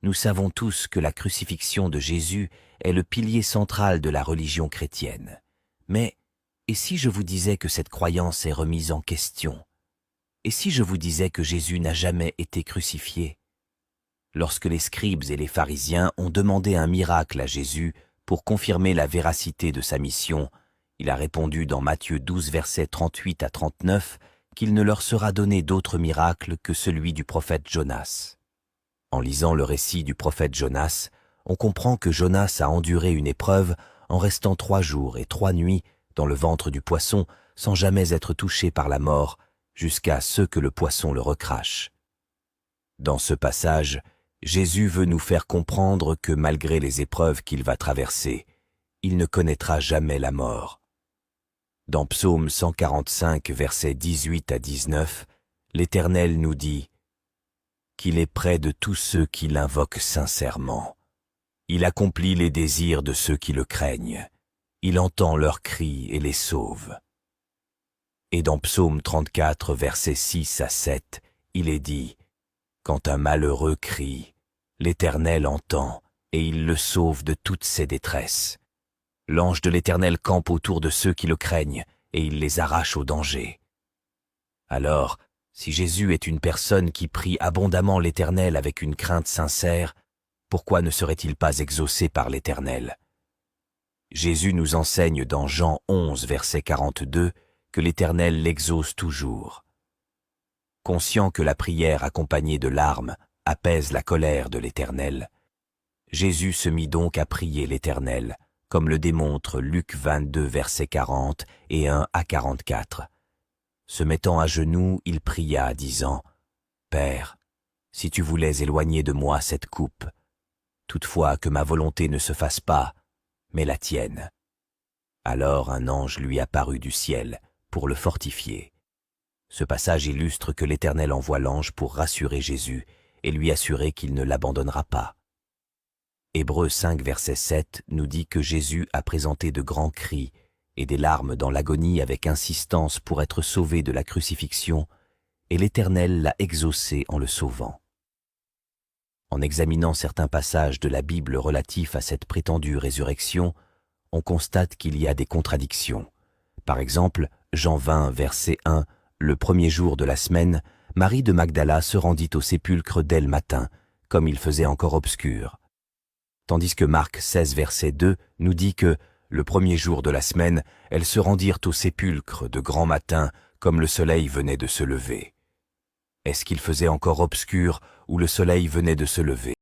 Nous savons tous que la crucifixion de Jésus est le pilier central de la religion chrétienne. Mais, et si je vous disais que cette croyance est remise en question? Et si je vous disais que Jésus n'a jamais été crucifié? Lorsque les scribes et les pharisiens ont demandé un miracle à Jésus pour confirmer la véracité de sa mission, il a répondu dans Matthieu 12, versets 38 à 39, qu'il ne leur sera donné d'autre miracle que celui du prophète Jonas. En lisant le récit du prophète Jonas, on comprend que Jonas a enduré une épreuve en restant 3 jours et 3 nuits dans le ventre du poisson sans jamais être touché par la mort, jusqu'à ce que le poisson le recrache. Dans ce passage, Jésus veut nous faire comprendre que malgré les épreuves qu'il va traverser, il ne connaîtra jamais la mort. Dans Psaume 145, versets 18 à 19, l'Éternel nous dit qu'il est près de tous ceux qui l'invoquent sincèrement. Il accomplit les désirs de ceux qui le craignent. Il entend leurs cris et les sauve. Et dans Psaume 34, versets 6 à 7, il est dit « Quand un malheureux crie, l'Éternel entend et il le sauve de toutes ses détresses. L'ange de l'Éternel campe autour de ceux qui le craignent et il les arrache au danger. » Alors, si Jésus est une personne qui prie abondamment l'Éternel avec une crainte sincère, pourquoi ne serait-il pas exaucé par l'Éternel? Jésus nous enseigne dans Jean 11, verset 42, que l'Éternel l'exauce toujours. Conscient que la prière accompagnée de larmes apaise la colère de l'Éternel, Jésus se mit donc à prier l'Éternel, comme le démontre Luc 22, verset 40 et 1 à 44. Se mettant à genoux, il pria, disant « Père, si tu voulais éloigner de moi cette coupe, toutefois que ma volonté ne se fasse pas, mais la tienne. » Alors un ange lui apparut du ciel pour le fortifier. Ce passage illustre que l'Éternel envoie l'ange pour rassurer Jésus et lui assurer qu'il ne l'abandonnera pas. Hébreux 5, verset 7 nous dit que Jésus a présenté de grands cris et des larmes dans l'agonie avec insistance pour être sauvé de la crucifixion, et l'Éternel l'a exaucé en le sauvant. En examinant certains passages de la Bible relatifs à cette prétendue résurrection, on constate qu'il y a des contradictions. Par exemple, Jean 20, verset 1, le premier jour de la semaine, Marie de Magdala se rendit au sépulcre dès le matin, comme il faisait encore obscur. Tandis que Marc 16, verset 2 nous dit que, le premier jour de la semaine, elles se rendirent au sépulcre de grand matin, comme le soleil venait de se lever. Est-ce qu'il faisait encore obscur ou le soleil venait de se lever?